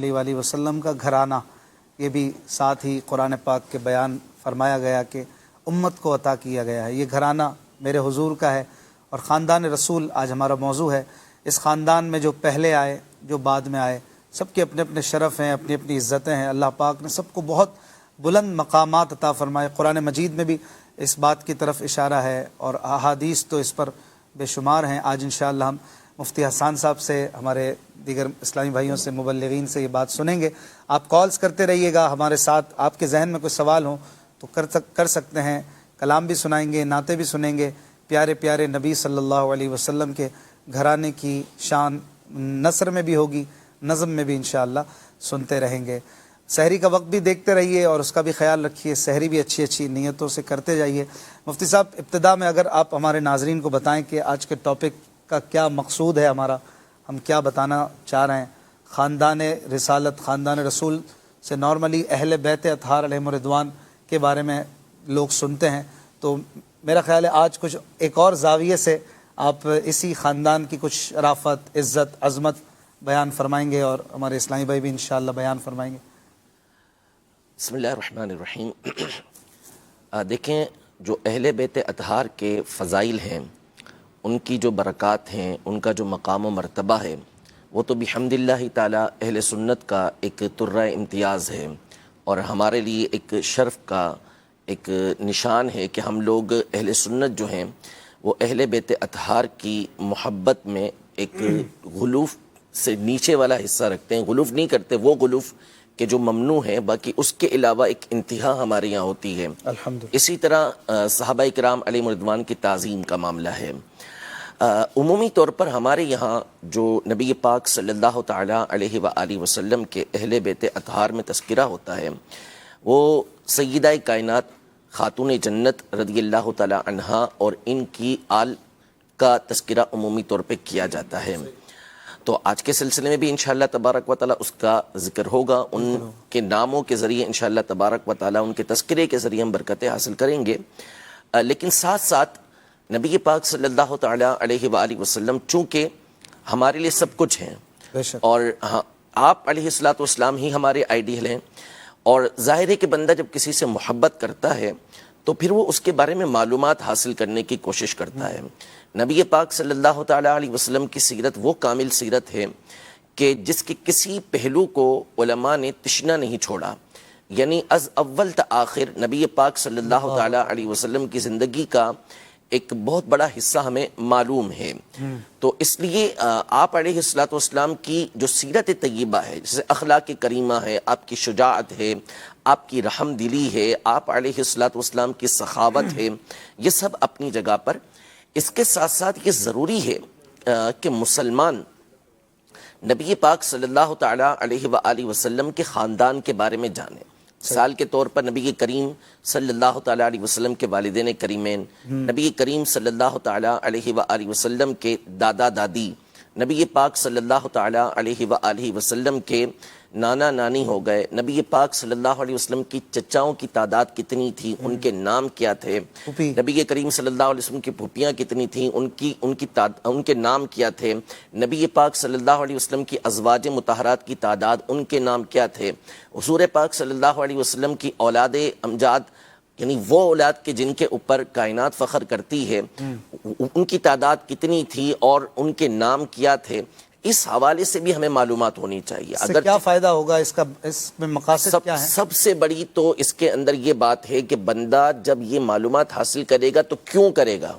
علیہ وسلم کا گھرانہ، یہ بھی ساتھ ہی قرآن پاک کے بیان فرمایا گیا کہ امت کو عطا کیا گیا ہے۔ یہ گھرانہ میرے حضور کا ہے، اور خاندان رسول آج ہمارا موضوع ہے۔ اس خاندان میں جو پہلے آئے، جو بعد میں آئے، سب کے اپنے اپنے شرف ہیں، اپنی اپنی عزتیں ہیں۔ اللہ پاک نے سب کو بہت بلند مقامات عطا فرمائے۔ قرآن مجید میں بھی اس بات کی طرف اشارہ ہے، اور احادیث تو اس پر بے شمار ہیں۔ آج انشاءاللہ ہم مفتی حسان صاحب سے، ہمارے دیگر اسلامی بھائیوں سے، مبلغین سے یہ بات سنیں گے۔ آپ کالز کرتے رہیے گا ہمارے ساتھ، آپ کے ذہن میں کوئی سوال ہو تو کر سکتے ہیں۔ کلام بھی سنائیں گے، نعتیں بھی سنیں گے، پیارے پیارے نبی صلی اللہ علیہ وسلم کے گھرانے کی شان نثر میں بھی ہوگی، نظم میں بھی انشاءاللہ سنتے رہیں گے۔ سحری کا وقت بھی دیکھتے رہیے اور اس کا بھی خیال رکھیے، سحری بھی اچھی اچھی نیتوں سے کرتے جائیے۔ مفتی صاحب، ابتدا میں اگر آپ ہمارے ناظرین کو بتائیں کہ آج کے ٹاپک کا کیا مقصود ہے ہمارا، ہم کیا بتانا چاہ رہے ہیں۔ خاندان رسالت، خاندان رسول سے نارملی اہل بیت اطہار علیہم الرضوان کے بارے میں لوگ سنتے ہیں، تو میرا خیال ہے آج کچھ ایک اور زاویے سے آپ اسی خاندان کی کچھ شرافت، عزت، عظمت بیان فرمائیں گے، اور ہمارے اسلامی بھائی بھی انشاءاللہ بیان فرمائیں گے۔ بسم اللہ الرحمن الرحیم۔ دیکھیں، جو اہل بیت اطہار کے فضائل ہیں، ان کی جو برکات ہیں، ان کا جو مقام و مرتبہ ہے، وہ تو بحمد اللہ تعالی اہل سنت کا ایک ترہ امتیاز ہے، اور ہمارے لیے ایک شرف کا ایک نشان ہے کہ ہم لوگ اہل سنت جو ہیں وہ اہل بیت اطہار کی محبت میں ایک غلوف سے نیچے والا حصہ رکھتے ہیں۔ غلوف نہیں کرتے، وہ غلوف کہ جو ممنوع ہے، باقی اس کے علاوہ ایک انتہا ہمارے یہاں ہوتی ہے۔ الحمدللہ۔ اسی طرح صحابہ کرام علیہ رضوان کی تعظیم کا معاملہ ہے۔ عمومی طور پر ہمارے یہاں جو نبی پاک صلی اللہ تعالی علیہ وآلہ وسلم کے اہل بیت اطہار میں تذکرہ ہوتا ہے، وہ سیدہ کائنات خاتون جنت رضی اللہ تعالی عنہا اور ان کی آل کا تذکرہ عمومی طور پہ کیا جاتا ہے۔ تو آج کے سلسلے میں بھی انشاءاللہ تبارک و تعالی اس کا ذکر ہوگا، ان کے ناموں کے ذریعے انشاءاللہ تبارک و تعالی ان کے تذکرے کے ذریعے ہم برکتیں حاصل کریں گے۔ لیکن ساتھ ساتھ نبی پاک صلی اللہ تعالی علیہ وآلہ وسلم چونکہ ہمارے لیے سب کچھ ہیں، اور آپ علیہ الصلوۃ والسلام ہی ہمارے آئیڈیل ہیں، اور ظاہر ہے کہ بندہ جب کسی سے محبت کرتا ہے تو پھر وہ اس کے بارے میں معلومات حاصل کرنے کی کوشش کرتا ہے۔ نبی پاک صلی اللہ تعالی علیہ وسلم کی سیرت وہ کامل سیرت ہے کہ جس کے کسی پہلو کو علماء نے تشنا نہیں چھوڑا، یعنی از اول تا آخر نبی پاک صلی اللہ تعالی علیہ وسلم کی زندگی کا ایک بہت بڑا حصہ ہمیں معلوم ہے۔ تو اس لیے آپ علیہ الصلوۃ والسلام کی جو سیرت طیبہ ہے، جیسے اخلاق کریمہ ہے، آپ کی شجاعت ہے، آپ کی رحم دلی ہے، آپ علیہ الصلوۃ والسلام کی سخاوت ہے، یہ سب اپنی جگہ پر۔ اس کے ساتھ ساتھ یہ ضروری ہے کہ مسلمان نبی پاک صلی اللہ تعالی علیہ وآلہ وسلم کے خاندان کے بارے میں جانے۔ مثال کے طور پر نبی کریم صلی اللہ تعالی علیہ وسلم کے والدین کریمین، نبی کریم صلی اللہ تعالی علیہ وآلہ وسلم کے دادا دادی، نبی پاک صلی اللہ تعالی علیہ وآلہ وسلم کے نانا نانی ہو گئے، نبی پاک صلی اللہ علیہ وسلم کی چچاؤں کی تعداد کتنی تھی، ان کے نام کیا تھے، نبی کریم صلی اللہ علیہ وسلم کی پھوپھیاں کتنی تھیں، ان کے نام کیا تھے، نبی پاک صلی اللہ علیہ وسلم کی ازواج مطہرات کی تعداد، ان کے نام کیا تھے، حضور پاک صلی اللہ علیہ وسلم کی اولاد امجاد، یعنی وہ اولاد کے جن کے اوپر کائنات فخر کرتی ہے، ان کی تعداد کتنی تھی اور ان کے نام کیا تھے۔ اس حوالے سے بھی ہمیں معلومات ہونی چاہیے۔ اگر کیا فائدہ ہوگا اس کا، اس میں مقاصد کیا ہے؟ سب سے بڑی تو اس کے اندر یہ بات ہے کہ بندہ جب یہ معلومات حاصل کرے گا تو کیوں کرے گا؟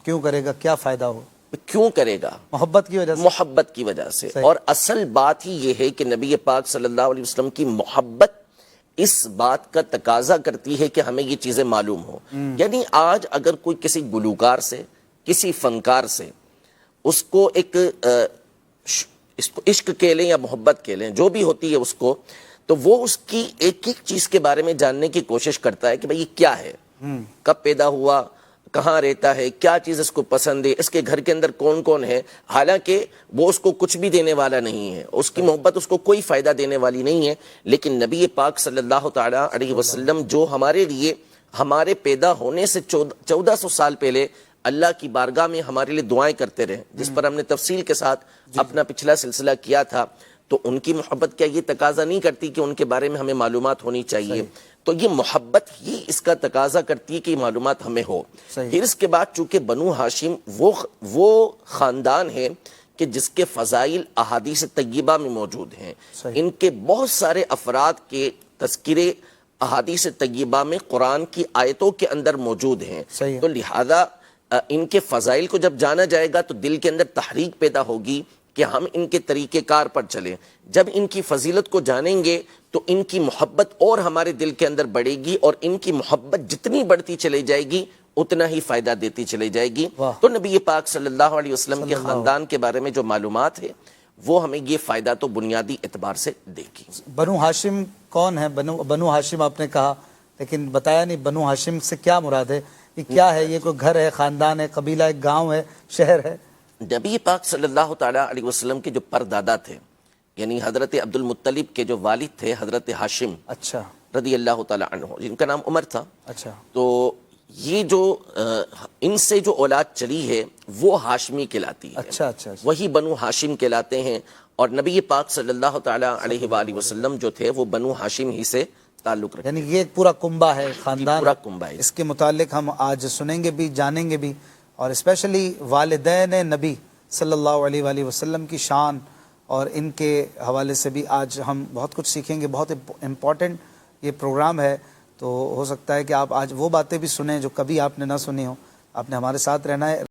کیوں کرے گا؟ کیا فائدہ ہو؟ کیوں کرے گا؟ محبت کی وجہ سے۔ محبت کی وجہ سے۔ اور اصل بات ہی یہ ہے کہ نبی پاک صلی اللہ علیہ وسلم کی محبت اس بات کا تقاضا کرتی ہے کہ ہمیں یہ چیزیں معلوم ہو۔ یعنی آج اگر کوئی کسی گلوکار سے، کسی فنکار سے اس کو ایک اس کو عشق کہہ لیں یا محبت کہہ لیں، جو بھی ہوتی ہے اس کو، تو وہ اس کی ایک ایک چیز کے بارے میں جاننے کی کوشش کرتا ہے کہ بھئی یہ کیا ہے، کب پیدا ہوا، کہاں رہتا ہے، کیا چیز اس کو پسند ہے، اس کے گھر کے اندر کون کون ہے، حالانکہ وہ اس کو کچھ بھی دینے والا نہیں ہے، اس کی محبت اس کو کوئی فائدہ دینے والی نہیں ہے، لیکن نبی پاک صلی اللہ تعالی علیہ وسلم جو ہمارے لیے ہمارے پیدا ہونے سے 1400 سال پہلے اللہ کی بارگاہ میں ہمارے لیے دعائیں کرتے رہے، جس پر ہم نے تفصیل کے ساتھ اپنا پچھلا سلسلہ کیا تھا، تو ان کی محبت کیا یہ تقاضا نہیں کرتی کہ ان کے بارے میں ہمیں معلومات ہونی چاہیے؟ تو یہ محبت ہی اس کا تقاضا کرتی ہے کہ یہ معلومات ہمیں ہو. پھر اس کے بعد چونکہ بنو ہاشم وہ خاندان ہے کہ جس کے فضائل احادیث طیبہ میں موجود ہیں. ان کے بہت سارے افراد کے تذکرے احادیث طیبہ میں قرآن کی آیتوں کے اندر موجود ہیں. تو لہذا ان کے فضائل کو جب جانا جائے گا تو دل کے اندر تحریک پیدا ہوگی کہ ہم ان کے طریقہ کار پر چلیں. جب ان کی فضیلت کو جانیں گے تو ان کی محبت اور ہمارے دل کے اندر بڑھے گی، اور ان کی محبت جتنی بڑھتی چلی جائے گی اتنا ہی فائدہ دیتی چلی جائے گی. تو نبی پاک صلی اللہ علیہ وسلم کے خاندان کے بارے میں جو معلومات ہے وہ ہمیں یہ فائدہ تو بنیادی اعتبار سے دے گی. بنو ہاشم کون ہے؟ بنو ہاشم آپ نے کہا لیکن بتایا نہیں بنو ہاشم سے کیا مراد ہے؟ یہ کیا ہے؟ یہ کوئی گھر ہے، خاندان ہے، قبیلہ ہے، گاؤں ہے، شہر ہے؟ نبی پاک صلی اللہ تعالیٰ علیہ وسلم کے جو پردادا تھے، یعنی حضرت عبد المطلب کے جو والد تھے حضرت ہاشم اچھا رضی اللہ تعالیٰ عنہ، جن کا نام عمر تھا. اچھا. تو یہ جو ان سے جو اولاد چلی ہے وہ ہاشمی کہلاتی ہے. اچھا اچھا. وہی بنو ہاشم کہلاتے ہیں. اور نبی پاک صلی اللہ تعالیٰ علیہ وآلہ وسلم جو تھے وہ بنو ہاشم ہی سے تعلق رکھتے ہیں. یعنی یہ ایک پورا کنبہ ہے، خاندان، پورا کنبہ ہے. اس کے متعلق ہم آج سنیں گے بھی، جانیں گے بھی، اور اسپیشلی والدین نبی صلی اللہ علیہ وآلہ وسلم کی شان اور ان کے حوالے سے بھی آج ہم بہت کچھ سیکھیں گے. بہت امپورٹنٹ یہ پروگرام ہے، تو ہو سکتا ہے کہ آپ آج وہ باتیں بھی سنیں جو کبھی آپ نے نہ سنی ہوں. آپ نے ہمارے ساتھ رہنا ہے.